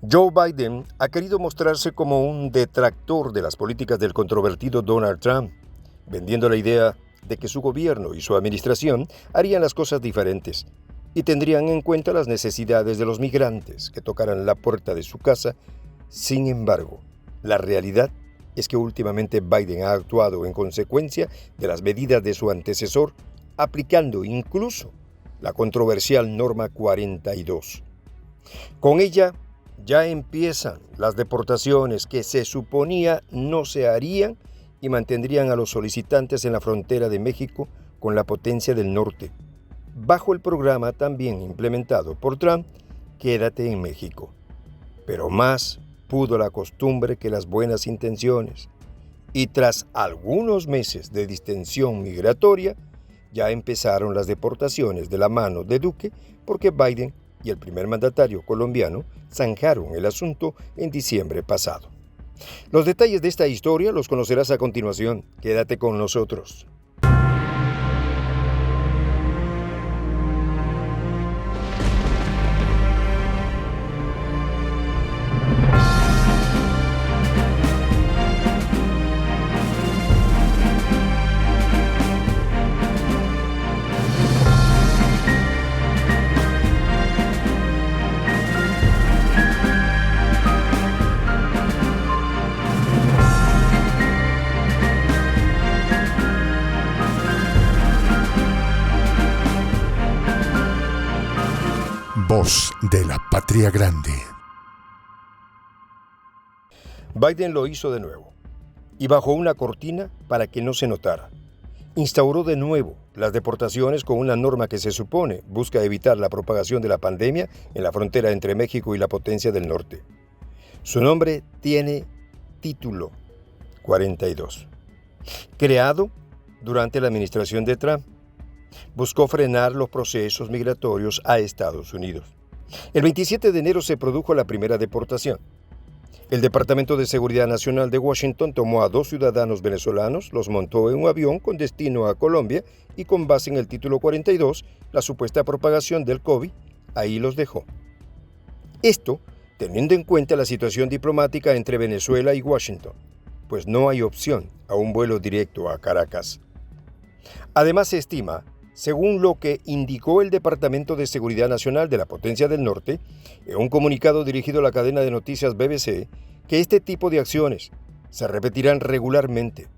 Joe Biden ha querido mostrarse como un detractor de las políticas del controvertido Donald Trump, vendiendo la idea de que su gobierno y su administración harían las cosas diferentes y tendrían en cuenta las necesidades de los migrantes que tocaran la puerta de su casa. Sin embargo, la realidad es que últimamente Biden ha actuado en consecuencia de las medidas de su antecesor, aplicando incluso la controversial norma 42. Con ella ya empiezan las deportaciones que se suponía no se harían y mantendrían a los solicitantes en la frontera de México con la potencia del norte, bajo el programa también implementado por Trump, Quédate en México. Pero más pudo la costumbre que las buenas intenciones, y tras algunos meses de distensión migratoria, ya empezaron las deportaciones de la mano de Duque, porque Biden y el primer mandatario colombiano zanjaron el asunto en diciembre pasado. Los detalles de esta historia los conocerás a continuación. Quédate con nosotros. Voz de la Patria Grande. Biden lo hizo de nuevo, y bajo una cortina para que no se notara. Instauró de nuevo las deportaciones con una norma que se supone busca evitar la propagación de la pandemia en la frontera entre México y la potencia del norte. Su nombre tiene título 42. Creado durante la administración de Trump, buscó frenar los procesos migratorios a Estados Unidos. El 27 de enero se produjo la primera deportación. El Departamento de Seguridad Nacional de Washington tomó a 2 ciudadanos venezolanos, los montó en un avión con destino a Colombia y con base en el título 42, la supuesta propagación del COVID, ahí los dejó. Esto teniendo en cuenta la situación diplomática entre Venezuela y Washington, pues no hay opción a un vuelo directo a Caracas. Además se estima, según lo que indicó el Departamento de Seguridad Nacional de la Potencia del Norte, en un comunicado dirigido a la cadena de noticias BBC, que este tipo de acciones se repetirán regularmente.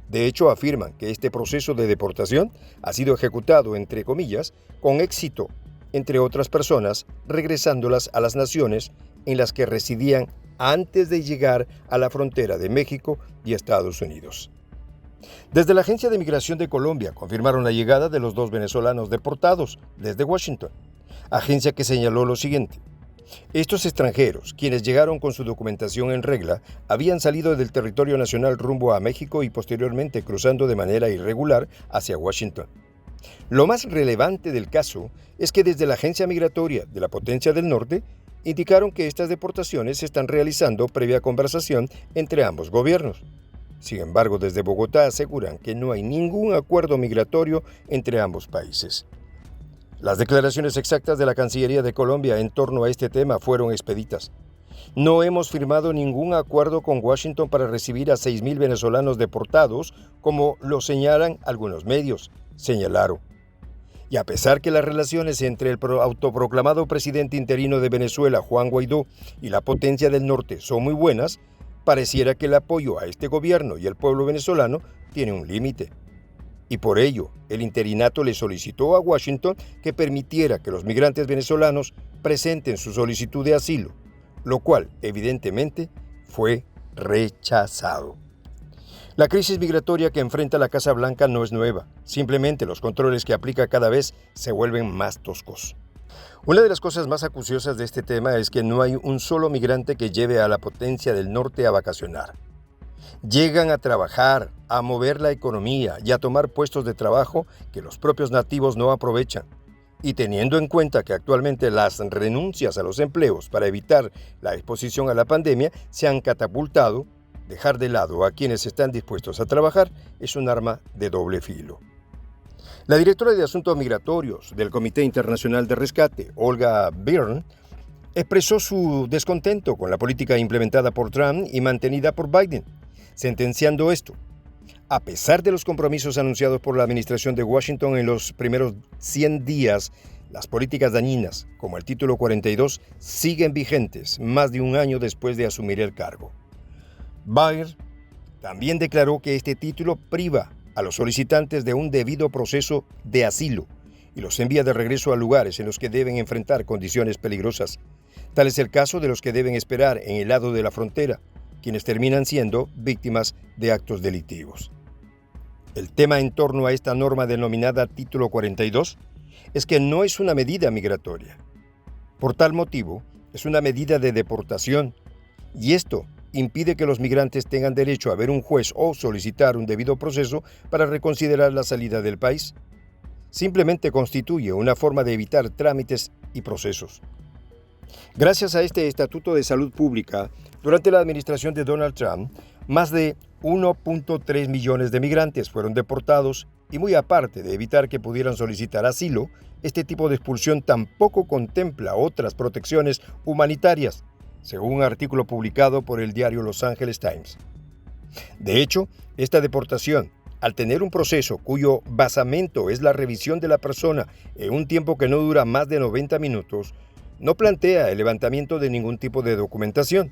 De hecho, afirman que este proceso de deportación ha sido ejecutado, entre comillas, con éxito, entre otras personas, regresándolas a las naciones en las que residían antes de llegar a la frontera de México y Estados Unidos. Desde la Agencia de Migración de Colombia confirmaron la llegada de los 2 venezolanos deportados desde Washington, agencia que señaló lo siguiente: estos extranjeros, quienes llegaron con su documentación en regla, habían salido del territorio nacional rumbo a México y posteriormente cruzando de manera irregular hacia Washington. Lo más relevante del caso es que desde la Agencia Migratoria de la Potencia del Norte indicaron que estas deportaciones se están realizando previa conversación entre ambos gobiernos. Sin embargo, desde Bogotá aseguran que no hay ningún acuerdo migratorio entre ambos países. Las declaraciones exactas de la Cancillería de Colombia en torno a este tema fueron expeditas. No hemos firmado ningún acuerdo con Washington para recibir a 6,000 venezolanos deportados, como lo señalan algunos medios, señalaron. Y a pesar que las relaciones entre el autoproclamado presidente interino de Venezuela, Juan Guaidó, y la Potencia del Norte son muy buenas, pareciera que el apoyo a este gobierno y al pueblo venezolano tiene un límite. Y por ello, el interinato le solicitó a Washington que permitiera que los migrantes venezolanos presenten su solicitud de asilo, lo cual, evidentemente, fue rechazado. La crisis migratoria que enfrenta la Casa Blanca no es nueva, simplemente los controles que aplica cada vez se vuelven más toscos. Una de las cosas más acuciosas de este tema es que no hay un solo migrante que lleve a la Potencia del Norte a vacacionar. Llegan a trabajar, a mover la economía y a tomar puestos de trabajo que los propios nativos no aprovechan. Y teniendo en cuenta que actualmente las renuncias a los empleos para evitar la exposición a la pandemia se han catapultado, dejar de lado a quienes están dispuestos a trabajar es un arma de doble filo. La directora de Asuntos Migratorios del Comité Internacional de Rescate, Olga Byrne, expresó su descontento con la política implementada por Trump y mantenida por Biden, sentenciando esto: a pesar de los compromisos anunciados por la administración de Washington en los primeros 100 días, las políticas dañinas, como el Título 42, siguen vigentes más de un año después de asumir el cargo. Baer también declaró que este título priva a los solicitantes de un debido proceso de asilo y los envía de regreso a lugares en los que deben enfrentar condiciones peligrosas. Tal es el caso de los que deben esperar en el lado de la frontera, quienes terminan siendo víctimas de actos delictivos. El tema en torno a esta norma denominada Título 42 es que no es una medida migratoria. Por tal motivo, es una medida de deportación, y esto impide que los migrantes tengan derecho a ver un juez o solicitar un debido proceso para reconsiderar la salida del país. Simplemente constituye una forma de evitar trámites y procesos. Gracias a este Estatuto de Salud Pública, durante la administración de Donald Trump, más de 1.3 millones de migrantes fueron deportados y, muy aparte de evitar que pudieran solicitar asilo, este tipo de expulsión tampoco contempla otras protecciones humanitarias, según un artículo publicado por el diario Los Angeles Times. De hecho, esta deportación, al tener un proceso cuyo basamento es la revisión de la persona en un tiempo que no dura más de 90 minutos, no plantea el levantamiento de ningún tipo de documentación.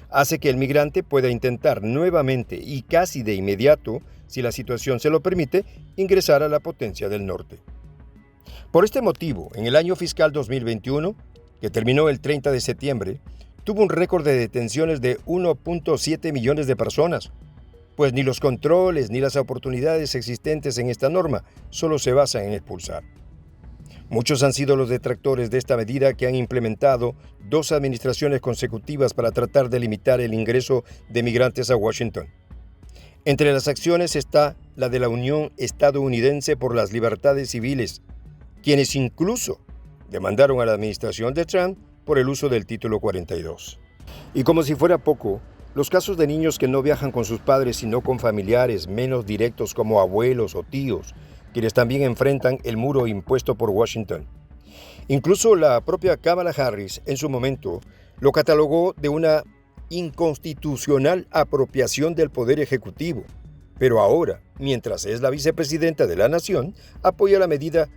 Hace que el migrante pueda intentar nuevamente y casi de inmediato, si la situación se lo permite, ingresar a la potencia del norte. Por este motivo, en el año fiscal 2021, que terminó el 30 de septiembre, tuvo un récord de detenciones de 1.7 millones de personas, pues ni los controles ni las oportunidades existentes en esta norma solo se basan en expulsar. Muchos han sido los detractores de esta medida que han implementado 2 administraciones consecutivas para tratar de limitar el ingreso de migrantes a Washington. Entre las acciones está la de la Unión Estadounidense por las Libertades Civiles, quienes incluso demandaron a la administración de Trump por el uso del Título 42. Y como si fuera poco, los casos de niños que no viajan con sus padres sino con familiares menos directos como abuelos o tíos, quienes también enfrentan el muro impuesto por Washington. Incluso la propia Kamala Harris, en su momento, lo catalogó de una inconstitucional apropiación del poder ejecutivo. Pero ahora, mientras es la vicepresidenta de la nación, apoya la medida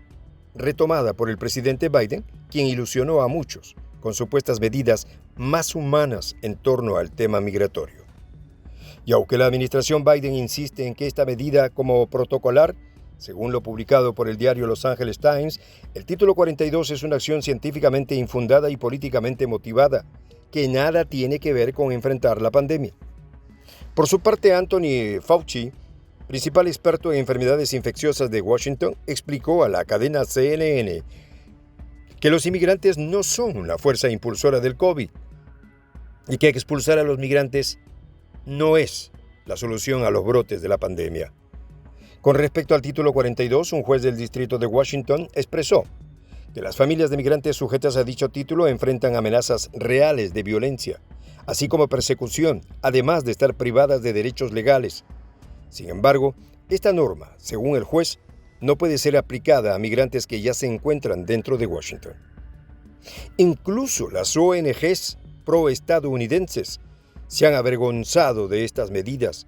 retomada por el presidente Biden, quien ilusionó a muchos con supuestas medidas más humanas en torno al tema migratorio. Y aunque la administración Biden insiste en que esta medida como protocolar, según lo publicado por el diario Los Angeles Times, el Título 42 es una acción científicamente infundada y políticamente motivada, que nada tiene que ver con enfrentar la pandemia. Por su parte, Anthony Fauci, principal experto en enfermedades infecciosas de Washington, explicó a la cadena CNN que los inmigrantes no son la fuerza impulsora del COVID y que expulsar a los migrantes no es la solución a los brotes de la pandemia. Con respecto al Título 42, un juez del Distrito de Washington expresó que las familias de migrantes sujetas a dicho título enfrentan amenazas reales de violencia, así como persecución, además de estar privadas de derechos legales. Sin embargo, esta norma, según el juez, no puede ser aplicada a migrantes que ya se encuentran dentro de Washington. Incluso las ONGs pro-estadounidenses se han avergonzado de estas medidas,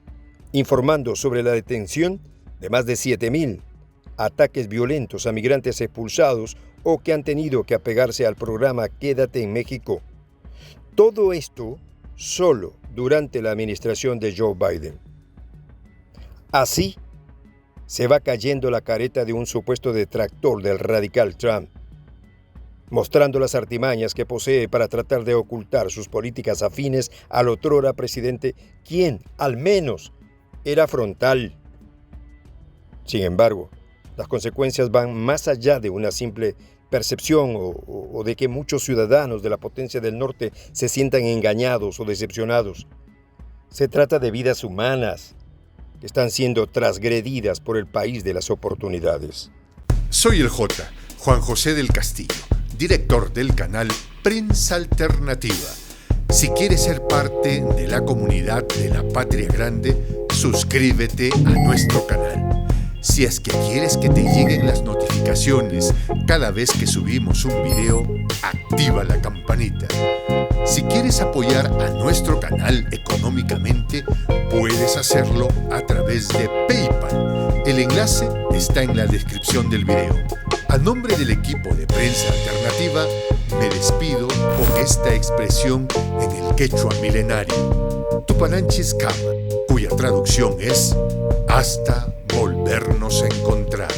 informando sobre la detención de más de 7,000 ataques violentos a migrantes expulsados o que han tenido que apegarse al programa Quédate en México. Todo esto solo durante la administración de Joe Biden. Así se va cayendo la careta de un supuesto detractor del radical Trump, mostrando las artimañas que posee para tratar de ocultar sus políticas afines al otrora presidente, quien, al menos, era frontal. Sin embargo, las consecuencias van más allá de una simple percepción o de que muchos ciudadanos de la potencia del norte se sientan engañados o decepcionados. Se trata de vidas humanas que están siendo transgredidas por el país de las oportunidades. Soy el J, Juan José del Castillo, director del canal Prensa Alternativa. Si quieres ser parte de la comunidad de la Patria Grande, suscríbete a nuestro canal. Si es que quieres que te lleguen las notificaciones cada vez que subimos un video, activa la campanita. Si quieres apoyar a nuestro canal económicamente, puedes hacerlo a través de PayPal. El enlace está en la descripción del video. A nombre del equipo de Prensa Alternativa, me despido con esta expresión en el quechua milenario, Tupananchis Kama, cuya traducción es hasta volvernos a encontrar.